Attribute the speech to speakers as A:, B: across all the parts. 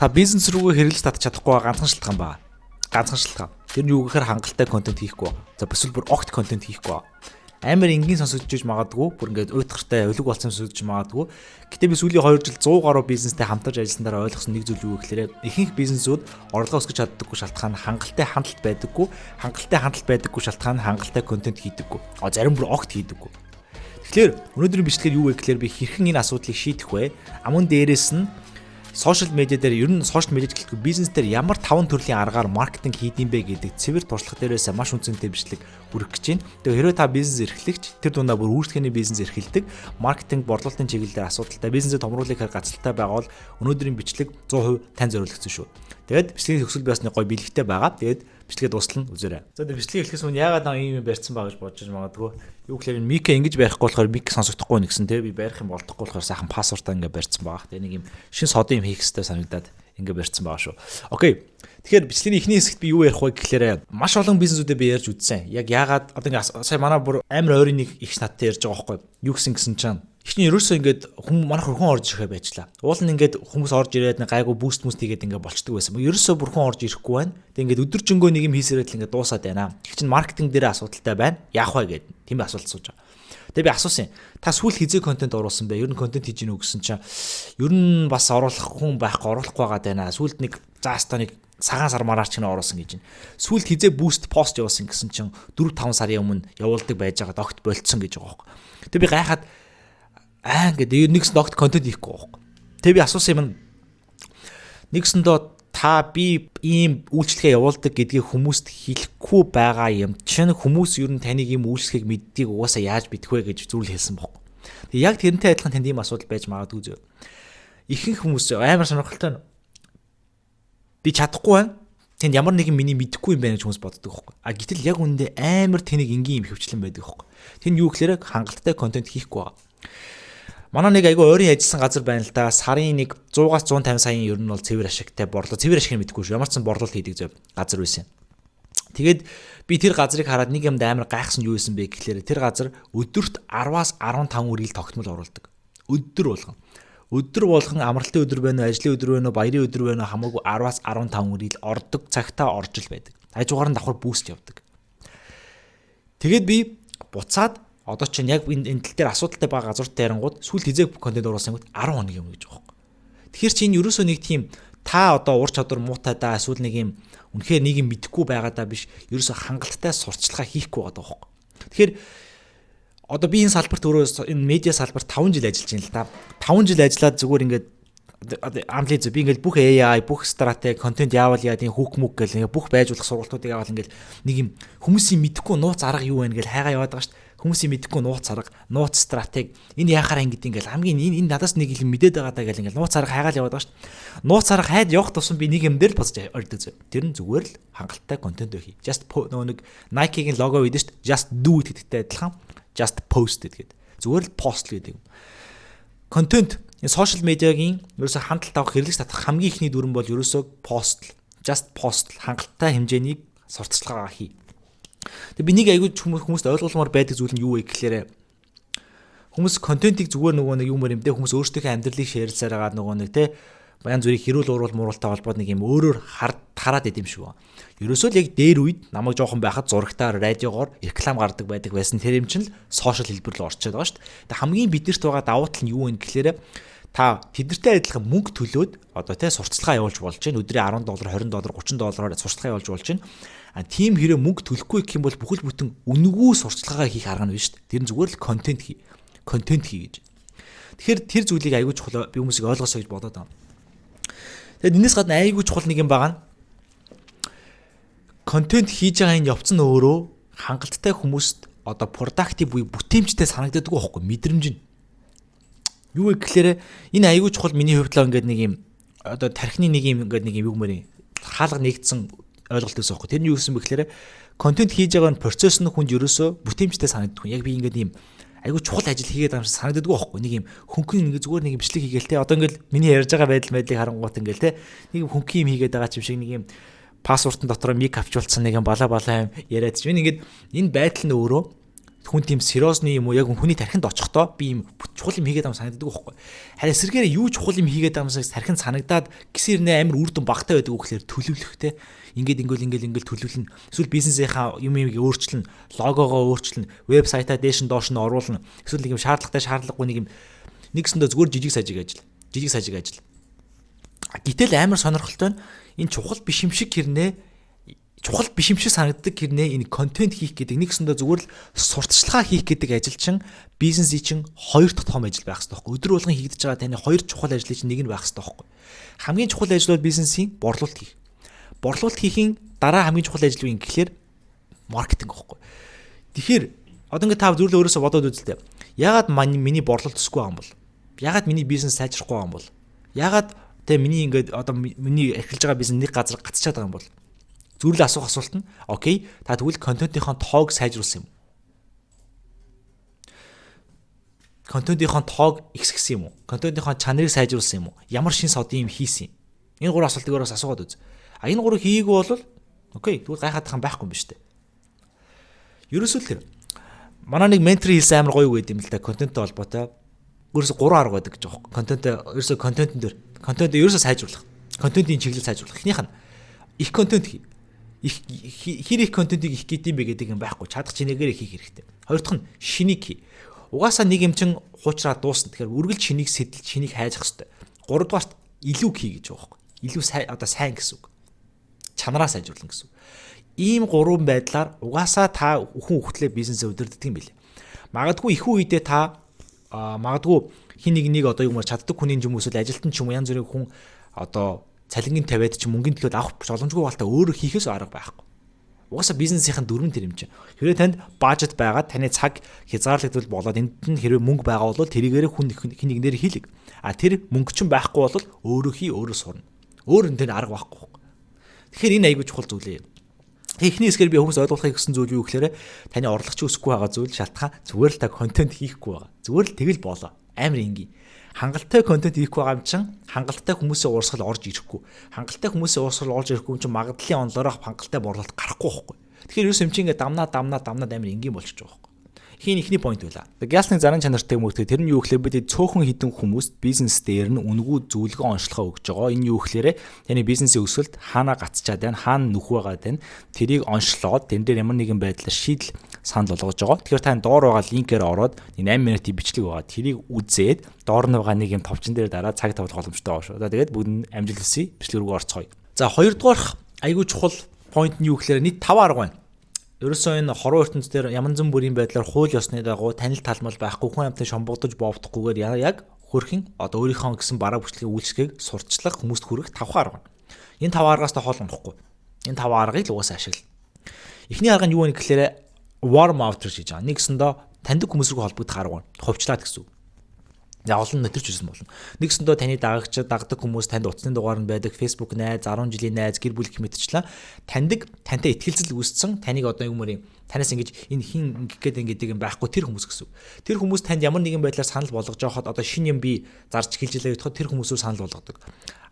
A: Та бизнес рүүгээ хэрэглэж татах чадахгүй ганцхан шалтгаан байна. Ганцхан шалтгаан. Тэр нь юу гэхээр хангалттай контент хийхгүй байна. За эсвэл бүр огт контент хийхгүй байна. Амар энгийн сонсогдож магадгүй, бүр ингээд уйтгартай өлөг болсон сонсогдож магадгүй. Гэтэ би сүүлийн 2 жил 100 гаруй бизнестэй хамтарч ажилласан дараа ойлгосон нэг зүйл юу гэхээр ихэнх бизнесүүд орлого өсгөж чаддаггүй шалтгаан нь хангалттай хандлт байдаггүй. Хангалттай хандлт байдаггүй шалтгаан нь хангалттай контент хийдэггүй. Зарим бүр огт хийдэггүй. Тэгэхээр өнөөдрийн бичлэгээр юу вэ гэхээр би хэрхэн энэ асуудлыг шийдэх вэ? Амун дээрээс нь сошиал медиа дээр ер нь сошиал медиа гэлтгүй бизнес дээр ямар 5 төрлийн аргаар маркетинг хийдэм бэ гэдэг цэвэр туршлага дээрээс маш үнцэнтэй бичлэг хүргэх гэж байна. Тэгээ хэрвээ та бизнес эрхлэгч тэр дундаа бүр үйлчлэгээний бизнес эрхэлдэг, маркетинг борлуулалтын чиглэлээр асуудалтай бизнесээ томруулахыг гацалтай байгаа бол өнөөдрийн бичлэг 100% тань зориулагдсан шүү. Тэгээд бичлэгийн төгсгөл байсны гоё бэлэгтэй байгаа. Тэгээд бичлэгээ дуустал нь үзээрэй. За тэгээд бичлэгийг эхлэхээс өмнө яагаад ийм юм барьсан байгаа гэж бодож магадгүй. Юу гэхээр мик ингэж барихгүй болохоор мик сонсогдохгүй нэгсэн те би барих юм болдохгүй болохоор сайхан пассвортаа ингэ барьсан байгаа. Тэгээ нэг юм шин содын юм хийх хэрэгтэй санагдаад ингэ барьсан байгаа шүү. Окей. Тэгэхээр бичлэгийн эхний хэсэгт би юу ярих вэ гэхээр маш олон бизнесүүдэд би ярьж үзсэн. Яг яагаад одоо ингэ сая манай бүр амар ойрын нэг их надтай ярьж байгаа байхгүй юу гэсэн чинь эхний ерөөсөө ингээд манайх хүн орж ирэхэ байжлаа. Уул нь ингээд хүмүүс орж ирээд гайгүй бүүст хийгээд ингээд болчдөг байсан. Ерөөсөө бүрхэн орж ирэхгүй байна. Тэг ингээд өдөржингөө нэг юм хийсээрэл ингээд дуусаад байна. Тэг чинь маркетинг дээр асуудалтай байна. Яах вэ гэдэг. Тийм асуулт сууж байгаа. Тэг би асуусан. Та сүүл хизээ контент оруулсан бэ? Ер нь контент хийж гинүү гэсэн чинь ер нь бас оруулах хүн байхгүй оруулахгүй байгаа даа. Сүүлд нэг зааста нэг цагаан сар мараар ч нэ оруулсан гэж байна. Сүүлд хизээ буст пост явуулсан гэсэн чинь 4-5 сарын өмнө явуулдаг байж байгаа огт болцсон гэж байгаа байхгүй. Тэг би гайхаад ингээд нэгс догт контент хийхгүй байхгүй. Тэг би асуусан юм нэгсэндөө та би ийм үйлчлэгээ явуулдаг гэдгийг хүмүүст хэлэхгүй байгаа юм чинь хүмүүс ер нь таныг ийм үйлчлэгийг мэддгийг угаасаа яаж мэдэх вэ гэж зүйл хэлсэн байхгүй. Тэг яг тэрнтэй адилхан танд ийм асуудал байж магадгүй зөө. Ихэнх хүмүүс амар сонирхолтой нь би чадахгүй байна. Тэнд ямар нэгэн миний мэдэхгүй юм байна гэж хүмүүс боддог байхгүй. Гэтэл яг үүндээ амар тэнийг энгийн юм хөвчлэн байдаг байхгүй. Тэнд юу гэхээр хангалттай контент хийхгүй байгаа. Манай нэг айгүй ойрын ажилласан газар байна л да. Сарын нэг 100-аас 150 саяын ер нь бол цэвэр ашигтай борлоо. Цэвэр ашиг нь мэдэхгүй шүү. Ямар ч сан борлуулалт хийдэг зөв газар байсан. Тэгээд би тэр газрыг хараад нэг юмд амар гайхсан юу байсан бэ гэхлээр тэр газар өдөрт 10-аас 15 үрийг тогтмол оруулдаг. Өдөр болгон. Өдөр болгон амралтын өдөр байна уу, ажлын өдөр байна уу, баярын өдөр байна уу хамаагүй 10-аас 15 үрийг ордог цагтаа орж л байдаг. Хажуугаар нь давхар бүүст явдаг. Тэгээд би буцаад одоо чинь яг энэ тал дээр асуудалтай байгаа газартай ярингууд сүүл хизээ контент оруулсан гот 10 хоног юм гэж байгаа юм. Тэгэхээр чинь ерөөсөө нэг тийм та одоо ур чадвар муутай да эсвэл нэг юм үнэхээр нэг юм мэдэхгүй байгаа даа биш ерөөсөө хангалттай сурталчилгаа хийхгүй байгаа байхгүй. Тэгэхээр одоо би энэ салбарт өөрөө энэ медиа салбарт 5 жил ажиллаж байна л да. 5 жил ажиллаад зүгээр ингээд амлиз би ингээд бүх AI, бүх стратеги, контент яавал яа тийм хүүк мүк гэл ингээд бүх байжуулах сургалтуудыг яавал ингээд нэг юм хүмүүсийн мэдэхгүй нууц арга юу вэ гэл хайгаа яваад байгаа шүү дээ. Хүмүүсийн мэдэхгүй нууц арга, нууц стратеги энэ яхаар ингэж ингээл хамгийн энэ надаас нэг юм мэдээд байгаа даа гэл ингээл нууц арга хайгаал яваад байгаа шүү дээ. Нууц арга хайд явах тусам би нэг юм дээр л бодож ордог зөв. Тэр нь зүгээр л хангалттай контент өгье. Just нөгөө нэг Nike-гийн лого үйдэж шүү дээ. Just do it гэдэгтэй адилхан. Just post гэдэг. Зүгээр л пост л гэдэг юм. Контент энэ сошиал медиагийн ерөөсө хандлт авах хэрэглэж татах хамгийн ихний дүрэн бол ерөөсө пост. Just post хангалттай хэмжээний сурталчилгаа хий. Тэг би нэг аягүй хүмүүст ойлгуулмаар байдаг зүйл нь юу вэ гэхээр хүмүүс контентийг зүгээр нөгөө нэг юмэр юмдээ хүмүүс өөрсдийнхөө амьдралыг шеэрлсээр байгаа нөгөө нэг те янз бүрийн хэрүүл уруул мууралтай холбоод нэг юм өөрөөр хараад идэм шүү. Ерөөсөө л яг дээр үед намайг жоохон байхад зурагтаар радиогоор реклам гардаг байдаг байсан тэр юм чинь л сошиал хэлбэр рүү орчод байгаа шүү дээ. Тэг хамгийн биднэрт байгаа давуу тал нь юу вэ гэхээр та тэдэртэй адилхан мөнгө төлөөд одоо те сурталчилгаа явуулж болж байна. Өдрийн $10, $20, $30-аар сурталчилгаа явуулж болж байна. Тийм хэрэв мөнгө төлөхгүй гэх юм бол бүхэл бүтэн үнэгүй сурталчилгаа хийх арга нь биш шүү дээ. Тэр нь зүгээр л контент хий гэж. Тэгэхээр тэр зүйлийг аягүй чухал би хүмүүсийг ойлгосоо гэж бодоод байна. Тэгээд энэс гадна аягүй чухал нэг юм байгаа нь контент хийж байгаа энэ явц нь өөрөө хангалттай хүмүүст одоо продактив буюу бүтээмжтэй санагддаг байхгүй мэдрэмж нь. Юу вэ гэхээр энэ аягүй чухал миний хувьд л ингээд нэг юм одоо тархины нэг юм ингээд нэг юм югмэрийн хаалга нэгдсэн ойлголт гэсэн байхгүй. Тэр нь юу гэсэн бэ гэхээр контент хийж байгаа нь процесс нь хүнд ерөөсөө бүтээмжтэй санагддаг. Яг би ингээд ийм айгуу чухал ажил хийгээд байгаа юм санагддаг байхгүй. Нэг юм хөнгөн ингээд зүгээр нэг юм бичлэг хийгээл те. Одоо ингээд миний ярьж байгаа байдлыг харангуут ингээд те. Нэг юм хөнгөн юм хийгээд байгаа юм шиг нэг юм пассвортын дотор мик авчулсан нэг юм бала юм яриад чинь ингээд энэ байдал нь өөрөө хүн тийм сериосны юм уу яг хүний тархинд очихдоо би юм чухал юм хийгээд байгаа санагддаг байхгүй. Харин эсэргээр юу чухал юм хийгээд байгаа юмсаа тархинд санагдаад гисэр нэ амар үр дүн багтаа байдаг үгээр төлөвлөхтэй. Ингээд төлөвлөн. Эсвэл бизнесийнхаа юм өөрчлөн, логогоо өөрчлөн, вебсайтаа дээш нь доош нь оруулна. Эсвэл нэг юм шаардлагагүй нэгсэндээ зүгээр жижиг сажиг ажил. Гэтэл амар сонирхолтой нь энэ чухал биш юм шиг санагддаг хэрнээ энэ контент хийх гэдэг нэгсэндээ зүгээр л сурталчилгаа хийх гэдэг ажил чинь бизнесийн чинь хоёр дахь том ажил байх хэрэгтэй байхгүй. Өдөр болгон хийгдэж байгаа таны хоёр чухал ажлын чинь нэг нь байх хэрэгтэй байхгүй. Хамгийн чухал ажил бол бизнесийн борлуулалт хийх. Борлуулалт хийхийн дараа хамгийн чухал ажил юу юм гэхээр маркетинг байхгүй. Тэгэхээр одоо ингээд та зөвлөө өөрөөсөө бодоод үзэлтэй. Яагаад миний борлуулалт төсгүй байгаа юм бол? Яагаад миний бизнес сайжрахгүй байгаа юм бол? Яагаад тэ миний ингээд одоо миний эхэлж байгаа бизнес нэг газар гацчихад байгаа юм бол? Зүрхэл асуух асуулт нь окей, та тэгвэл контентынхон тоог сайжруулсан юм уу? Контентынхон тоог ихсгэсэн юм уу? Контентынхон чанарыг сайжруулсан юм уу? Ямар шин содын юм хийсэн юм? Энэ гурван асуултыг өөрөөс асуугаад үз. Энэ гурыг хийгээгүй бол окей, тэгвэл гайхаад байгаа байхгүй юм биш үү? Ерөөсөө л манай нэг ментор хэлсэн амар гоё үг гэдэг юм л да, контенттэй холбоотой. Ерөөсөө 3 арга байдаг гэж байгаа юм. Контент ерөөсөө сайжруулах. Контентын чиглэл сайжруулах. Эхнийх нь их контент хий. Хэр их контентыг их гэдэг юм бэ гэдэг юм байхгүй. Чадах чинээгээр хийх хэрэгтэй. Хоёр дахь нь шинийг хий. Угаасаа нэг юм чин хуучраа дуусна. Тэгэхээр үргэлж шинийг сэтэл шинийг хайжах хэрэгтэй. Гуравдугаарт илүү хий гэж байгаа байхгүй. Илүү сайн гэсэн үг. Чанараа сайжруулна гэсэн үг. Ийм гурван байдлаар угаасаа та хүүхдлээ бизнесээ удирддаг юм билээ. Магадгүй их үедээ та магадгүй хин нэг одоо юм чаддаг хүний юм эсвэл ажилтан ч юм янз бүрийн хүн одоо цалингийн тавиад ч мөнгөний төлөд авах боломжгүй болтой өөрөө хийхээс арга байхгүй. Угаасаа бизнесийн дөрвөн тэрэмж. Хэрвээ танд бажет байгаа, таны цаг хязгаарлагдвал болоод энд нь хэрвээ мөнгө байгаа бол тэрийгээр хүн нэгнээр хийлэг. Тэр мөнгө ч байхгүй бол өөрөө сурна. Өөр энэ арга байхгүй. Тэгэхээр энэ айгүй чухал зүйл юм. Эхний хэсгээр би хүмүүс ойлгуулахыг гэсэн зүйл юу гэхээр таны орлогч өсөхгүй байгаа зүйл шалтгаан зүгээр л та контент хийхгүй байгаа. Зүгээр л тэгэл болоо. Амар энгийн. Хангалттай контент хийхгүй байгаа юм чинь хангалттай хүмүүсийн уурсгал орж ирэхгүй. Хангалттай хүмүүсийн уурсгал орж ирэхгүй юм чинь магадлалын онлоороо хангалттай борлуулалт гарахгүй байхгүй. Тэгэхээр ерөөс юм чинь ингээ дамнаад амар энгийн болчихж байгаа байхгүй. Ихний point байлаа. Гясны заран чанартай мөртөө тэр нь юу гэхээр бид цөөхөн хідэн хүмүүст бизнес дээр нь үнгүү зөвлөгөө онцлогоо өгж байгаа. Энэ юу гэхээр таны бизнесийн өсөлт хаана гацчаад байна, хаана нүх байгаад байна. Тэрийг онцлоод тэн дээр ямар нэгэн байдлаар шийдэл санал болгож байгаа. Тэгэхээр та доор байгаа линкээр ороод 8 минутын бичлэг байгаа. Тэрийг үзээд доор нь байгаа нэг юм товчон дээр дараа цаг тавих боломжтой байгаа шүү. Тэгээд бүгд нь амжилт хүсье. Бичлэг рүү орцгоё. За хоёрдугаар айгүй чухал point нь юу гэхээр нийт 5 арга байна. Ерөөсөө энэ хорвоо ертөнц дээр янз бүрийн байдлаар хууль ёсны дагуу танил талмал байхгүй хүн амтны шомбогдож боовдохгүйгээр яг хөрхийн одоо өөрийнхөө гэсэн бараа бүчлэгийн үйлчлэгийг сурталчлах хүмүүст хүрэх 5 арга байна. Энэ 5 аргаас та хоол унахгүй. Энэ 5 аргыг л угаасаа ашигла. Эхний арга нь юу вэ гэхээр warm outreach гэж байгаа. Нэгсэндээ таньдаг хүмүүс рүү холбогдох арга байна. Хувьчлаад гэсэн үг. За олон нөтөрч үзсэн болно. Нэгсэндээ таны дагдаг хүмүүс танд утасны дугаар нь байдаг, Facebook найз, 10 жилийн найз, гэр бүл их мэдчлээ. Тантай ихтгэлцэл үүссэн, таныг одоо юмрын танаас ингэж энэ хин ингэдэг юм байхгүй тэр хүмүүс гэсэн. Тэр хүмүүс танд ямар нэгэн байдлаар санал болгож байхад одоо шинэ юм би зарж эхэлжээ гэдэгт тэр хүмүүсөө санал болгодог.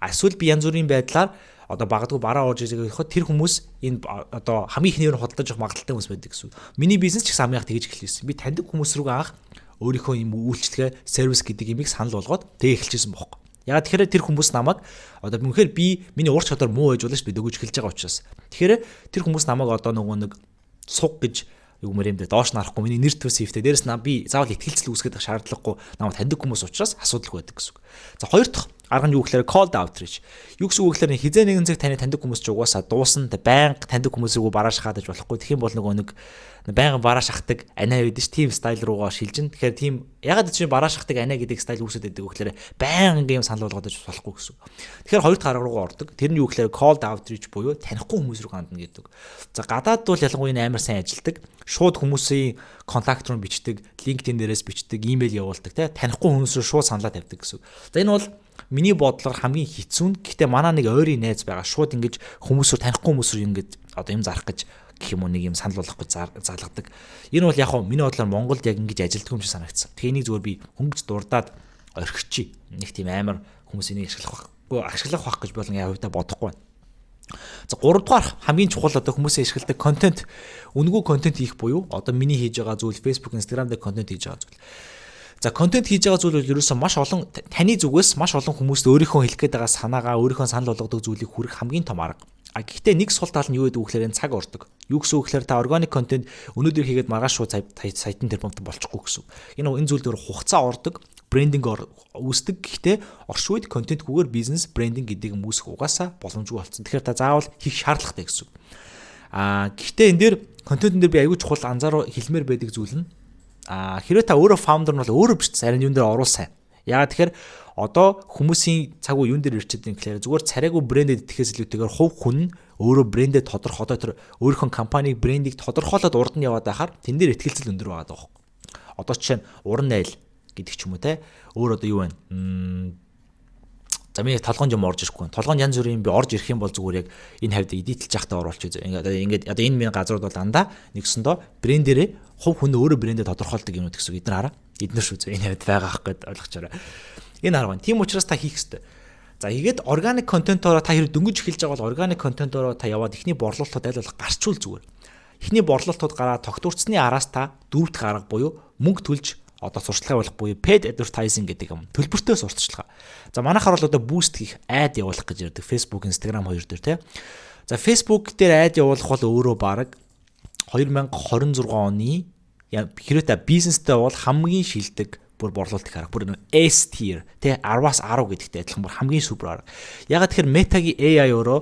A: Эсвэл би янз бүрийн байдлаар одоо багадгүй бараа орж ирэх гэхэд тэр хүмүүс энэ одоо хамгийн ихнээр худалдаж авах магадaltaй хүмүүс байдаг гэсэн. Миний бизнес ч гэсэн амяах тэгж эхэлсэн. Би таньдаг хүмүүс рүү анх өөрийнхөө юм үйлчлэгээ, сервис гэдэг юмыг санал болгоод тэгээ эхэлчихсэн бохоо. Ягаад тэгэхээр тэр хүмүүс намайг одоо үнэхээр миний ур чадвар муу байж болно ш бид өгөж эхэлж байгаа учраас. Тэгэхээр тэр хүмүүс намайг одоо нөгөө нэг суг гэж юм юм дэ доош нарахгүй миний нэр төс хийвтэй. Дээрэс нь би заавал ихтгэлцэл үүсгэх шаардлагагүй намайг таньдаг хүмүүс учраас асуудалгүй байдаг гэсэн үг. За хоёр дахь арга нь юу гэхээр cold outreach. Юу гэсэн үг гэхээр хизээ нэгэн цаг таны таньдаг хүмүүс ч угаасаа дуусна. Байнга таньдаг хүмүүсийг бараа шахаад болохгүй. Тэгэх юм бол нөгөө нэг байнга бараа шахдаг анаа байдаг ш team style руугаа шилжин. Тэгэхээр team ягаад ч бараа шахдаг анаа гэдэг стайл үүсэт байдаг гэхээр байнга юм санал болгоод болохгүй гэсэн. Тэгэхээр хоёр дахь арга руугаа ордог. Тэр нь юу гэхээр cold outreach буюу танихгүй хүмүүс рүү хандна гэдэг. За гадаад бол ялангуяа амар сайн ажилдаг. Шууд хүмүүсийн контакт руу бичдэг, LinkedIn дээрээс бичдэг, имэйл явуулдаг, танихгүй хүмүүс рүү шууд саналаа тавьдаг гэсэн. За энэ бол миний бодлоор хамгийн хэцүү. Гэхдээ манай нэг ойрын найз байгаа. Шууд ингэж хүмүүсээр танихгүй хүмүүсээр ингэж одоо юм зарах гэж гэх юм уу нэг юм санал болгох гэж залгадаг. Энэ бол яг хөө миний бодлоор Монголд яг ингэж ажилддаг юм шиг санагдсан. Тэгээ энийг зүгээр би хөнгөж дурдаад орхичих. Нэг тийм амар хүмүүсийн ашиглах байх гэж болон яа хувьдаа бодохгүй байна. За 3 дугаар хамгийн чухал одоо хүмүүсийн ашигладаг контент, үнэгүй контент хийх буюу одоо миний хийж байгаа зүйл Facebook, Instagram дээр контент хийж байгаа зүйл. За контент хийж байгаа зүйл бол ерөөсөө маш олон таны зүгээс маш олон хүмүүст өөрийнхөө хэлэх гээд байгаа санаагаа, өөрийнхөө санал болгодог зүйлийг хүргэх хамгийн том арга. Гэхдээ нэг сул тал нь юу гэдэг вэ гэхээр цаг ордог. Юу гэсэн үг гэхээр та органик контент өнөөдөр хийгээд маргааш шууд сайтан дээр бомт болчихгүй гэсэн. Энэ зүйл дээр хугацаа ордог, брендинг үүсдэг. Гэхдээ орш үед контентгүйгээр бизнес брендинг гэдэг юм үүсэх угаасаа боломжгүй болсон. Тэгэхээр та заавал хийх шаардлагатай гэсэн. Гэхдээ энэ дээр контентын дээр би аягүй чухал анзаараа хэлмээр байдаг зүйл нь хэрвээ та өөрөө фаундер нь бол өөрөө биш зарим юм дээр оруулсан. Яагаад тэгэхээр одоо хүмүүсийн цаг уу юун дээр ирчээд юм гэхээр зүгээр царайгүй брэндэд итгэхээс илүүтэйгээр хувь хүн өөрөө брэндэд тодорхойлоо тэр өөрийнхөө компаниг брендийг тодорхойлоод урд нь яваад байхаар тэн дээр ихтгэлцэл өндөр байгаа даа. Одоо жишээ нь уран найл гэдэг ч юм уу те. Өөр одоо юу вэ? За миний толгойн юм орж ирэхгүй. Толгойн янз бүрийн би орж ирэх юм бол зүгээр яг энэ хавьд эдитэлж яхтаа оруулчих. Ингээд одоо энэ миний газрууд бол дандаа нэгсэндөө брендэрээ хувь хүн өөрөө брендээ тодорхойлдог юмуд гэсэн үг. Эдгээр хараа. Эдгээр шүү зөө энэ хавьд байгаа ах гэд ойлгочоорой. Энэ хараа. Тийм учраас та хийх ёстой. За хийгээд органик контентоор та хэрэг дөнгөж эхэлж байгаа бол органик контентоор та яваад ихний борлуулалтууд аль болох гарчул зүгээр. Ихний борлуулалтууд гараад тогтворцсны араас та дөрөвт гарга буюу мөнгө төлж одоо сурталчилгаа явуулах буюу paid advertising гэдэг юм. Төлбөртэй сурталчилгаа. За манайхаар бол одоо boost хийх ad явуулах гэж ярьдаг. Facebook, Instagram хоёр дээр тий. За Facebook дээр ad явуулах бол өөрөө баг 2026 оны хэрвээ та бизнестэй бол хамгийн шилдэг бүр борлуулалт их арга. Бүр S tier тий 10-аас 10 гэдэгтэй адилхан бүр хамгийн супер арга. Ягаад тэгэхээр Meta-гийн AI өөрөө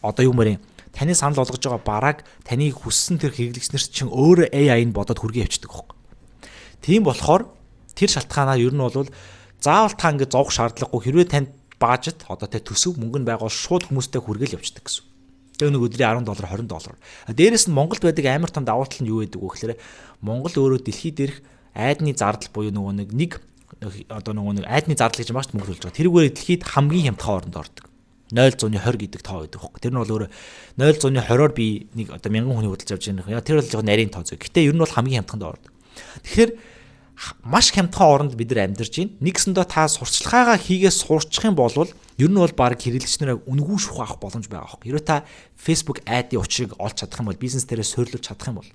A: одоо юу мөрийн таны санал болгож байгаа бараг таны хүссэн тэр хэрэглэгчнэр чинь өөрөө AI-ыг бодоод хүргэн явчихдаг хөөх. Тийм болохоор тэр шалтгаанаар ер нь бол заавал та ингэ зовх шаардлагагүй хэрвээ танд бажет одоо тэ төсөв мөнгө нь байгавал шууд хүмүүстэй хүргэл явчихдаг гэсэн. Тэгээ нэг өдрийн $10 $20. Дээрээс нь Монголд байдаг амар том давуу тал нь юу байдаг вэ гэхээр Монгол өөрөө дэлхийд дээрх айдны зардал буюу нэг айдны зардал гэж маш мөнгө төлж байгаа. Тэрүүгээр дэлхийд хамгийн хямдхан оронд ордог. 0.20 гэдэг тоо байдаг хөөх. Тэр нь бол өөрөө 0.20-оор би нэг одоо 1000 хүний хөдөлж авч байгаа юм. Тэр бол яг нарийн тоо зөө. Гэтэ ер нь бол хамгийн хямдханд ордог. Тэгэхээр маш хямдхан оронд бид нар амьдарч байна. Нэгсэндээ та сурчлагаагаа хийгээ суурчих юм бол ер нь бол баг хэрэглэгчнэрээ үнгүй шух авах боломж байгаа хөөх. Хэрвээ та Facebook ad-ийн учрыг олж чадах юм бол бизнес дээрээ суйрлуулж чадах юм бол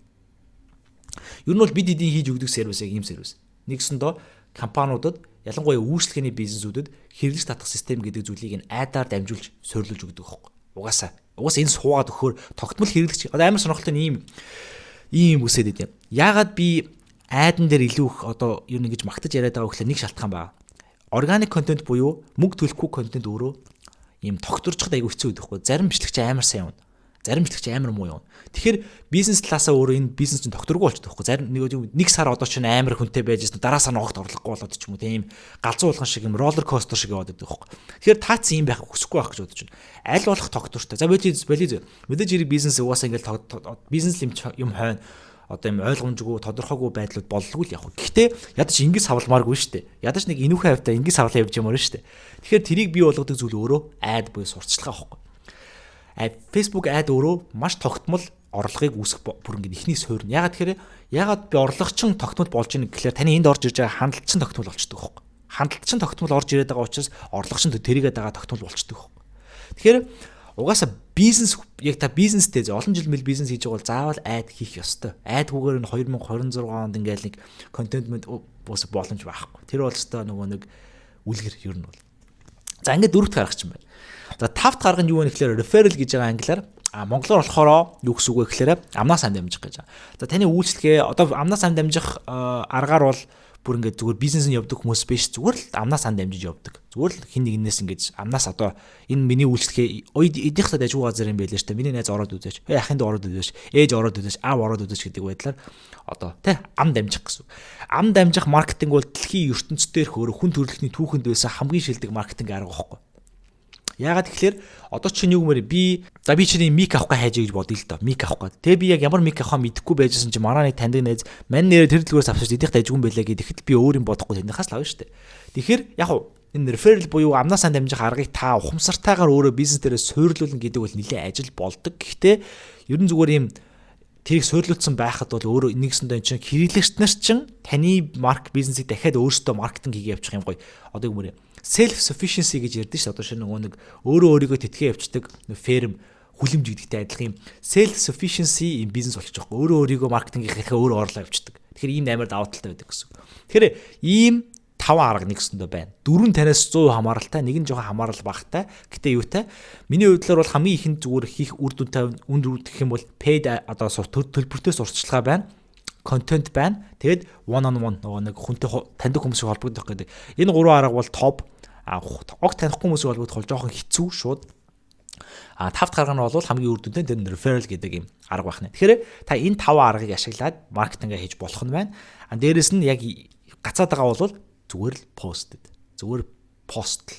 A: ер нь бол бид эдийн хийж өгдөг сервис яг ийм сервис. Нэгсэндээ компаниудад ялангуяа үйлчлэгээний бизнесүүдэд хэрэглэж татах систем гэдэг зүйлийг ad-аар дамжуулж суйрлуулж өгдөг хөөх. Угаасаа энэ суугаад өгөхөөр тогтмол хэрэглэгч одоо амар сонирхолтой ийм үсэд идэв. Яагаад би айдан дээр илүү их одоо юу нэг гэж магтаж яриад байгаа гэхэл нэг шалтгаан байна. Органик контент буюу мөнгө төлөхгүй контент өөрөө ийм тогтворчход аягүй хэцүү байдаг хгүй. Зарим бичлэгч амар сайн юм. Зарим бичлэгч амар муу юм. Тэгэхээр бизнес талаасаа өөрөө энэ бизнес чинь тогтворгүй болчихдог хгүй. Зарим нэг сар одоо чинь амар хүнтэй байж байсан дараа сар ногт орлохгүй болоод ч юм уу тийм галзуу уулган шиг юм роллер костер шиг яваад байдаг хгүй. Тэгэхээр таац юм байх хүсэхгүй байх гэж бодож байна. Аль болох тогтвортой. За мэдээж хэрэг бизнес угаасаа ингээл бизнес юм хойно одоо юм ойлгомжгүй тодорхойгүй байдлууд боллгүй л яг. Гэхдээ ядаж ингэж савлмааргүй шүү дээ. Ядаж нэг инүүхэн хавтаа ингэж савлаа явж ямаар шүү дээ. Тэгэхээр тэрийг бий болгодог зүйл өөрөө ad буюу сурталчилгаа байхгүй. Facebook ad өөрөө маш тогтмол орлогыг үүсгэх бүр ингэ ихний суурь. Ягаад би орлогочин тогтмол болж ийн гэхээр таны энд орж ирж байгаа хандлтчин тогтмол болчдөг байхгүй. Хандлтчин тогтмол орж ирээд байгаа учраас орлогочин тэрийгээд байгаа тогтмол болчдөг байхгүй. Тэгэхээр угаасаа бизнес яг та бизнестэй олон жил бизнес хийж байгаа бол заавал ad хийх ёстой. Ad-гүйгээр нь 2026 онд ингээл нэг контентмент бос боломж байхгүй. Тэр бол өстой нэг үлгэр ер нь бол. За ингээд дөрөвт гарах юм байна. За тавт гарах нь юу вэ гэхээр referral гэж байгаа англиар монголоор болохоор юу гэсэн үг вэ гэхээр амнаас ам дамжих гэж. За таны үйлчлэгээ одоо амнаас ам дамжих аргаар бол бүр ингээд зүгээр бизнес нь явдаг хүмүүс биш зүгээр л амнаас ам дамжиж явдаг. Зүгээр л хин нэгнээс ингэж амнаас одоо энэ миний үйлчлэгээ эдийнх та дажгүй газар юм байлээ шүү дээ. Миний найз ороод үзээч. Ахинд ороод үзээч. Ээж ороод үзээч. Аав ороод үзээч гэдэг байдлаар одоо тий ам дамжих гэсэн. Ам дамжих маркетинг бол дэлхийн ертөнцийн дээрх өөр хүн төрөлхтний түүхэнд байсан хамгийн шилдэг маркетинг арга байхгүй. Яагаад тэгэхээр одоо чинь юу гэмээр би чиний мик авах гэж хайж гэж бодъё л доо. Мик авах гэж. Тэгээ би яг ямар мик авахаа мэдэхгүй байжсэн чинь манай нэг таньдаг найз мань нэрээр тэр дэлгүүрээс авчиж эдийнх дайжгүй юм байлаа гэхэд би өөр юм бодохгүй тэндхээс л авна шүү дээ. Тэгэхээр яг энэ referral буюу амнаас ан дамжих аргыг та ухамсартайгаар өөрөө бизнес дээрээ суйрлуулна гэдэг бол нэлээд ажил болдог. Гэхдээ ерөн зүгээр юм тэрийг суйрлуулсан байхад бол өөрөө нэгсэндээ чинь хэрэглэгч нар чинь таны бизнесийг дахиад өөрсдөө маркетинг хийгээ явуучих юм гоё. Одоо гэмээр self sufficiency гэж ярьдэн ш. Одоо шинэ нэг өөрөө өөрийгөө тэтгэе явцдаг ферм хүлэмж гэдэгтэй адилхан юм self sufficiency in business болчих жоох. Өөрөө өөрийгөө маркетингийнхаа өөрөө орлоо явуулдаг. Тэгэхээр ийм амар давуу талтай байдаг гэсэн. Тэгэхээр ийм 5 арга нэгсэндээ байна. 4 танаас 100% хамааралтай, нэг нь жоохон хамаарал багтай. Гэтэ юутай? Миний хувьдлаар бол хамгийн ихэнд зүгээр хийх үр дүнтэй гэх юм бол paid одоо төлбөртэй сурталчилгаа байна. Контент байна. Тэгээд one on one нөгөө нэг хүнтэй таньдаг хүмүүсийг холбогдох гэдэг. Энэ 3 арга бол топ. Огт танихгүй хүмүүсийг холбогдох бол жоохон хэцүү шууд. Тавт гарга нь бол хамгийн үр дүнтэй тэр referral гэдэг юм арга байна. Тэгэхээр та энэ 5 аргыг ашиглаад маркетингээ хийж болох нь байна. Дээрэс нь яг гацаад байгаа бол зүгээр л зүгээр постл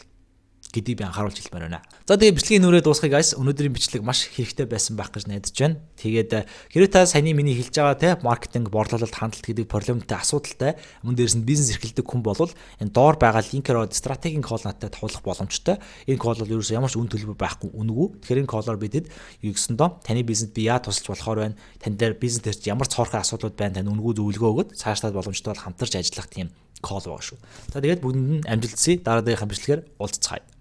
A: гэдгийг би анхааруулж хэлмээр байна. За тэгээ бичлэгийн нүрээ дуусгая guys. Өнөөдрийн бичлэг маш хэрэгтэй байсан байх гэж найдаж байна. Тэгээд хэрвээ та саяны миний хэлж байгаа те маркетинг, борлуулалт, хандлт гэдэг проблемтай асуудалтай мөн дээрс нь бизнес эрхэлдэг хүн бол энэ доор байгаа линкээр стратегийн колл надтай тавуулах боломжтой. Энэ колл бол ерөөсөө ямар ч үн төлбөр байхгүй үнэгүй. Тэгэхээр энэ коллоор бидэд юу гэсэн доо таны бизнесд би яа тусалж болохоор байна. Тань дээр бизнес дээр ямар цоорхой асуудлууд байна. Тань үнэгүй зөвлөгөө өгöd цаашдаа боломжтой бол хамтарч ажиллах тийм колл байгаа шүү. За тэгээд бүгдэнд нь амжилт хүсье. Дараагийн бичлэгээр уулзцгаая.